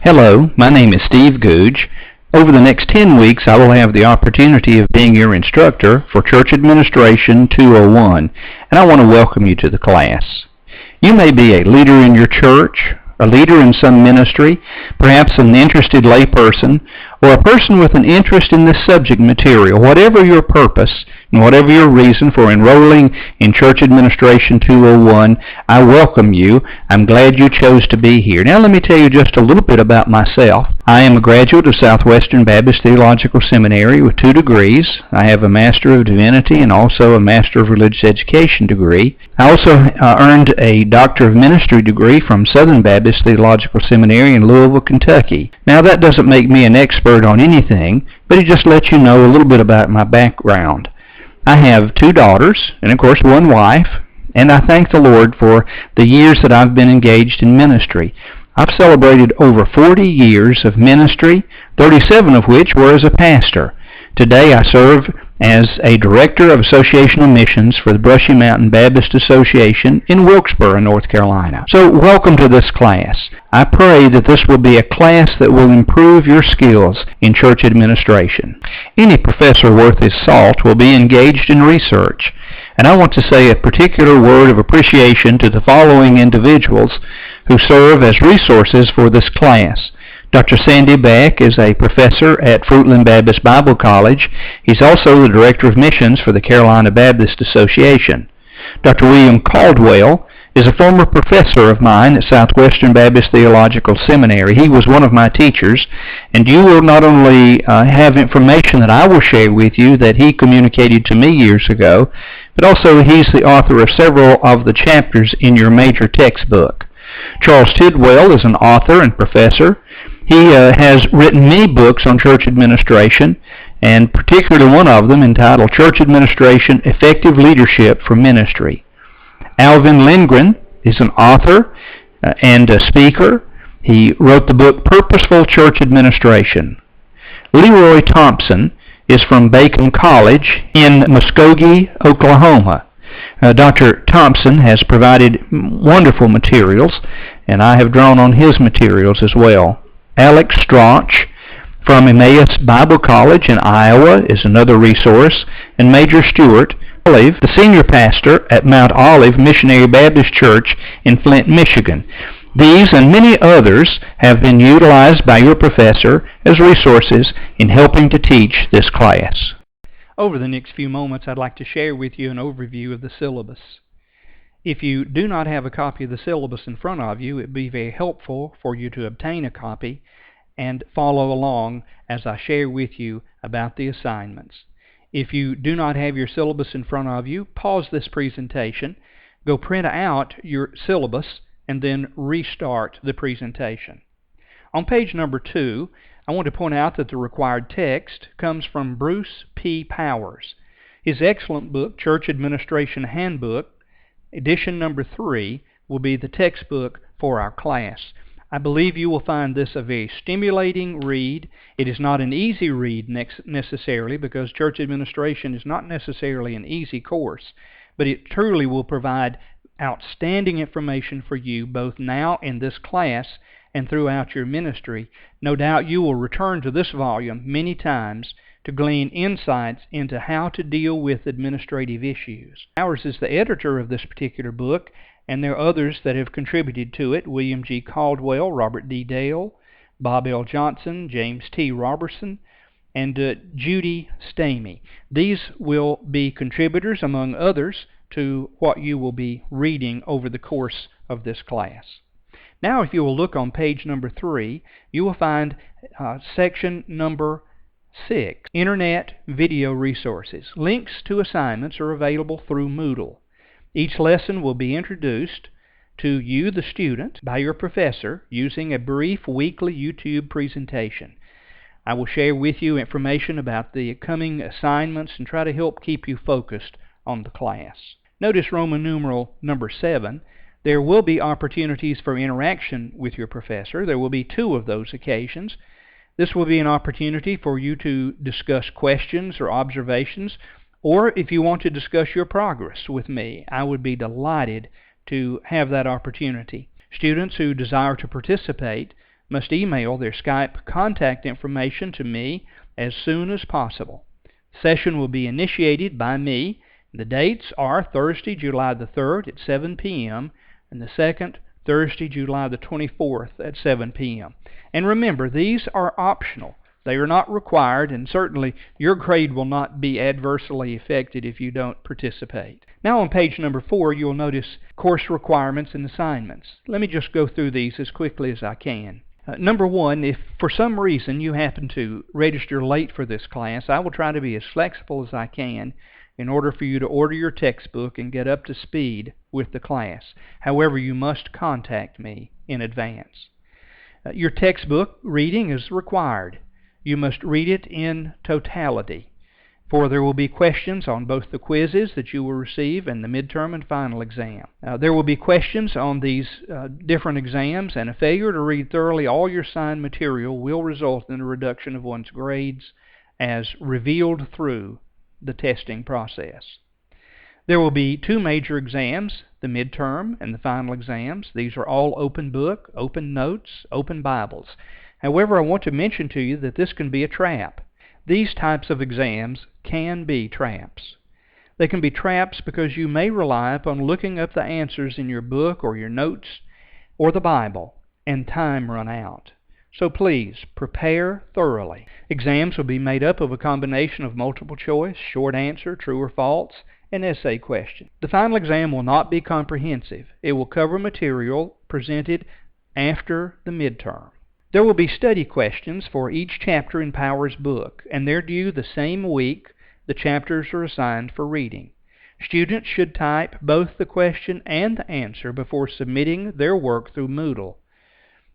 Hello, my name is Steve Googe. Over the next 10 weeks, I will have the opportunity of being your instructor for Church Administration 201, and I want to welcome you to the class. You may be a leader in your church, a leader in some ministry, perhaps an interested layperson, or a person with an interest in this subject material. Whatever your purpose and whatever your reason for enrolling in Church Administration 201, I welcome you. I'm glad you chose to be here. Now let me tell you just a little bit about myself. I am a graduate of Southwestern Baptist Theological Seminary with 2 degrees. I have a Master of Divinity and also a Master of Religious Education degree. I also earned a Doctor of Ministry degree from Southern Baptist Theological Seminary in Louisville, Kentucky. Now that doesn't make me an expert on anything, but it just lets you know a little bit about my background. I have 2 daughters and of course 1 wife, and I thank the Lord for the years that I've been engaged in ministry. I've celebrated over 40 years of ministry, 37 of which were as a pastor. Today I serve as a Director of Associational Missions for the Brushy Mountain Baptist Association in Wilkesboro, North Carolina. So welcome to this class. I pray that this will be a class that will improve your skills in church administration. Any professor worth his salt will be engaged in research. And I want to say a particular word of appreciation to the following individuals who serve as resources for this class. Dr. Sandy Beck is a professor at Fruitland Baptist Bible College. He's also the Director of Missions for the Carolina Baptist Association. Dr. William Caldwell is a former professor of mine at Southwestern Baptist Theological Seminary. He was one of my teachers, and you will not only have information that I will share with you that he communicated to me years ago, but also he's the author of several of the chapters in your major textbook. Charles Tidwell is an author and professor. He has written many books on church administration, and particularly one of them entitled Church Administration, Effective Leadership for Ministry. Alvin Lindgren is an author and a speaker. He wrote the book Purposeful Church Administration. Leroy Thompson is from Bacone College in Muskogee, Oklahoma. Dr. Thompson has provided wonderful materials, and I have drawn on his materials as well. Alex Strauch from Emmaus Bible College in Iowa is another resource, and Major Stewart Olive, the senior pastor at Mount Olive Missionary Baptist Church in Flint, Michigan. These and many others have been utilized by your professor as resources in helping to teach this class. Over the next few moments, I'd like to share with you an overview of the syllabus. If you do not have a copy of the syllabus in front of you, it would be very helpful for you to obtain a copy and follow along as I share with you about the assignments. If you do not have your syllabus in front of you, pause this presentation, go print out your syllabus, and then restart the presentation. On page number 2, I want to point out that the required text comes from Bruce P. Powers. His excellent book, Church Administration Handbook, edition number 3, will be the textbook for our class. I believe you will find this a very stimulating read. It is not an easy read necessarily, because church administration is not necessarily an easy course, but it truly will provide outstanding information for you both now in this class and throughout your ministry. No doubt you will return to this volume many times to glean insights into how to deal with administrative issues. Powers is the editor of this particular book, and there are others that have contributed to it: William G. Caldwell, Robert D. Dale, Bob L. Johnson, James T. Robertson, and Judy Stamey. These will be contributors, among others, to what you will be reading over the course of this class. Now, if you will look on page number 3, you will find section number 6, Internet Video Resources. Links to assignments are available through Moodle. Each lesson will be introduced to you, the student, by your professor using a brief weekly YouTube presentation. I will share with you information about the coming assignments and try to help keep you focused on the class. Notice Roman numeral number 7. There will be opportunities for interaction with your professor. There will be 2 of those occasions. This will be an opportunity for you to discuss questions or observations, or if you want to discuss your progress with me, I would be delighted to have that opportunity. Students who desire to participate must email their Skype contact information to me as soon as possible. The session will be initiated by me. The dates are Thursday, July the 3rd at 7 p.m. and the second, Thursday, July the 24th at 7 p.m. And remember, these are optional. They are not required, and certainly your grade will not be adversely affected if you don't participate. Now on page number 4, you'll notice course requirements and assignments. Let me just go through these as quickly as I can. Number 1, if for some reason you happen to register late for this class, I will try to be as flexible as I can in order for you to order your textbook and get up to speed with the class. However, you must contact me in advance. Your textbook reading is required. You must read it in totality, for there will be questions on both the quizzes that you will receive and the midterm and final exam. There will be questions on these different exams, and a failure to read thoroughly all your assigned material will result in a reduction of one's grades as revealed through the testing process. There will be 2 major exams, the midterm and the final exams. These are all open book, open notes, open Bibles. However, I want to mention to you that this can be a trap. These types of exams can be traps. They can be traps because you may rely upon looking up the answers in your book or your notes or the Bible and time run out. So please, prepare thoroughly. Exams will be made up of a combination of multiple choice, short answer, true or false, and essay question. The final exam will not be comprehensive. It will cover material presented after the midterm. There will be study questions for each chapter in Power's book, and they're due the same week the chapters are assigned for reading. Students should type both the question and the answer before submitting their work through Moodle.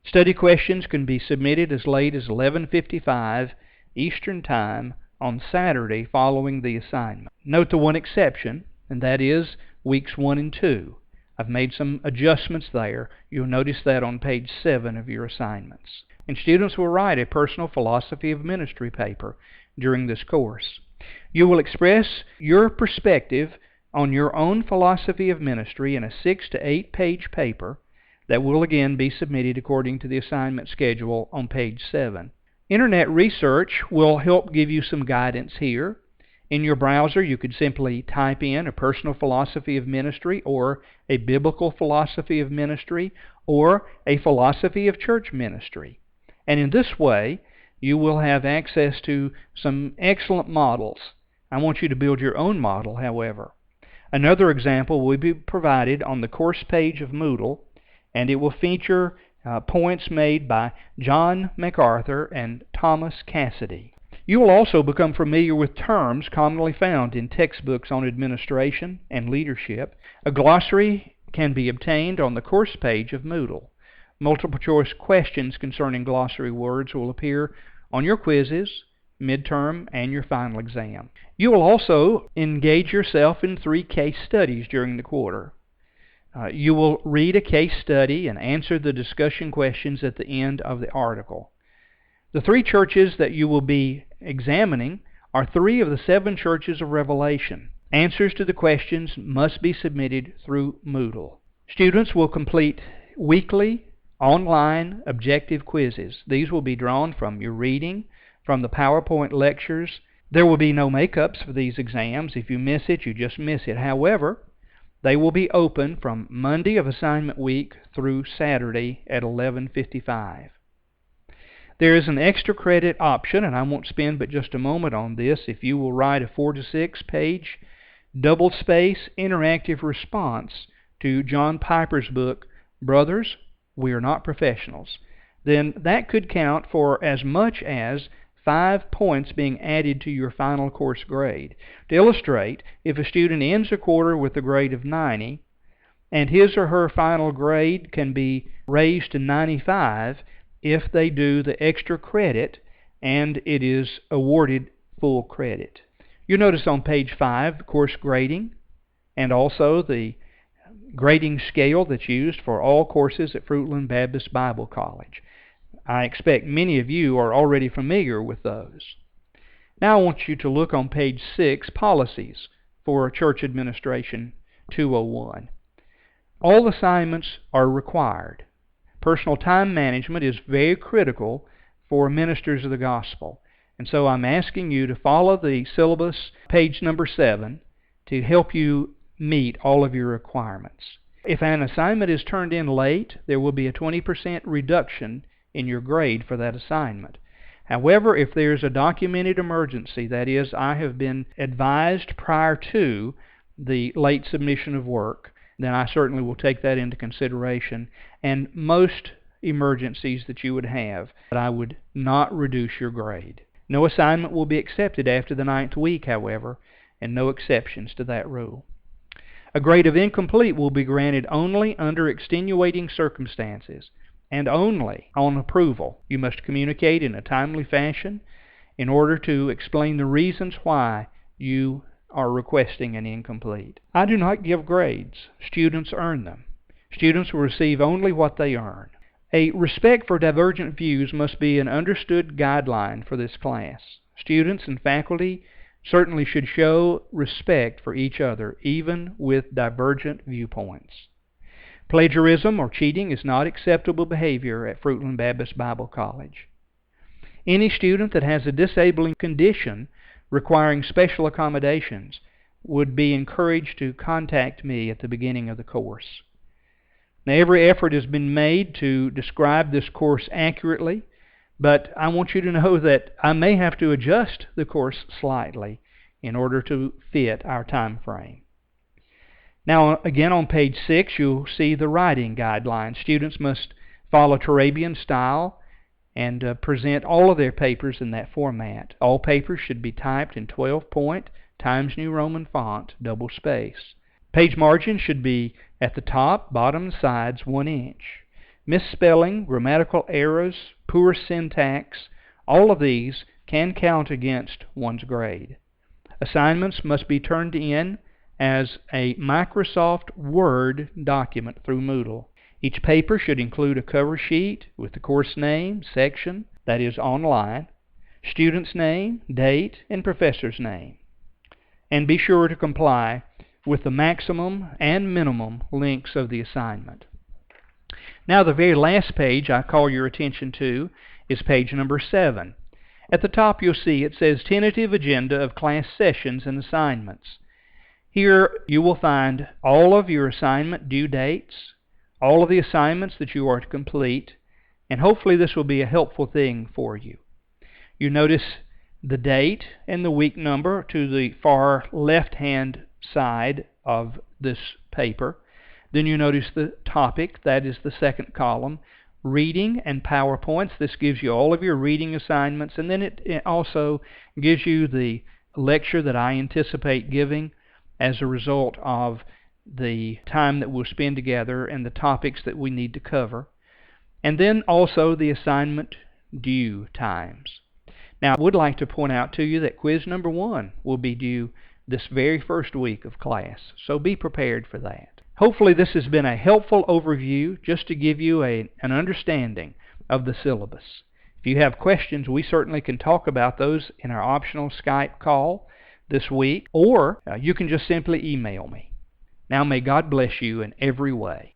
Study questions can be submitted as late as 11:55 Eastern Time on Saturday following the assignment. Note the one exception, and that is weeks 1 and 2. I've made some adjustments there. You'll notice that on page 7 of your assignments. And students will write a personal philosophy of ministry paper during this course. You will express your perspective on your own philosophy of ministry in a 6 to 8 page paper that will again be submitted according to the assignment schedule on page 7. Internet research will help give you some guidance here. In your browser, you could simply type in a personal philosophy of ministry or a biblical philosophy of ministry or a philosophy of church ministry. And in this way, you will have access to some excellent models. I want you to build your own model, however. Another example will be provided on the course page of Moodle, and it will feature points made by John MacArthur and Thomas Cassidy. You will also become familiar with terms commonly found in textbooks on administration and leadership. A glossary can be obtained on the course page of Moodle. Multiple choice questions concerning glossary words will appear on your quizzes, midterm, and your final exam. You will also engage yourself in 3 case studies during the quarter. You will read a case study and answer the discussion questions at the end of the article. The 3 churches that you will be examining are 3 of the 7 churches of Revelation. Answers to the questions must be submitted through Moodle. Students will complete weekly online objective quizzes. These will be drawn from your reading, from the PowerPoint lectures. There will be no makeups for these exams. If you miss it, you just miss it. However, they will be open from Monday of assignment week through Saturday at 11:55. There is an extra credit option, and I won't spend but just a moment on this, if you will write a 4 to 6 page double-space interactive response to John Piper's book, Brothers, We Are Not Professionals. Then that could count for as much as 5 points being added to your final course grade. To illustrate, if a student ends a quarter with a grade of 90, and his or her final grade can be raised to 95 if they do the extra credit, and it is awarded full credit. You'll notice on page 5 the course grading, and also the grading scale that's used for all courses at Fruitland Baptist Bible College. I expect many of you are already familiar with those. Now I want you to look on page 6, Policies for Church Administration 201. All assignments are required. Personal time management is very critical for ministers of the gospel. And so I'm asking you to follow the syllabus, page number 7, to help you meet all of your requirements. If an assignment is turned in late, there will be a 20% reduction in your grade for that assignment. However, if there's a documented emergency, that is, I have been advised prior to the late submission of work, then I certainly will take that into consideration. And most emergencies that you would have, I would not reduce your grade. No assignment will be accepted after the 9th week, however, and no exceptions to that rule. A grade of incomplete will be granted only under extenuating circumstances and only on approval. You must communicate in a timely fashion in order to explain the reasons why you are requesting an incomplete. I do not give grades. Students earn them. Students will receive only what they earn. A respect for divergent views must be an understood guideline for this class. Students and faculty certainly should show respect for each other, even with divergent viewpoints. Plagiarism or cheating is not acceptable behavior at Fruitland Baptist Bible College. Any student that has a disabling condition requiring special accommodations would be encouraged to contact me at the beginning of the course. Now, every effort has been made to describe this course accurately, but I want you to know that I may have to adjust the course slightly in order to fit our time frame. Now, again, on page 6, you'll see the writing guidelines. Students must follow Turabian style and present all of their papers in that format. All papers should be typed in 12-point Times New Roman font, double space. Page margin should be at the top, bottom, and sides 1 inch. Misspelling, grammatical errors, poor syntax, all of these can count against one's grade. Assignments must be turned in as a Microsoft Word document through Moodle. Each paper should include a cover sheet with the course name, section, that is online, student's name, date, and professor's name. And be sure to comply with the maximum and minimum lengths of the assignment. Now, the very last page I call your attention to is page number 7. At the top you'll see it says Tentative Agenda of Class Sessions and Assignments. Here you will find all of your assignment due dates, all of the assignments that you are to complete, and hopefully this will be a helpful thing for you. You notice the date and the week number to the far left-hand side of this paper. Then you notice the topic, that is the second column, reading and PowerPoints. This gives you all of your reading assignments, and then it also gives you the lecture that I anticipate giving as a result of the time that we'll spend together and the topics that we need to cover. And then also the assignment due times. Now, I would like to point out to you that quiz number 1 will be due this very first week of class, so be prepared for that. Hopefully this has been a helpful overview just to give you an understanding of the syllabus. If you have questions, we certainly can talk about those in our optional Skype call this week, or you can just simply email me. Now may God bless you in every way.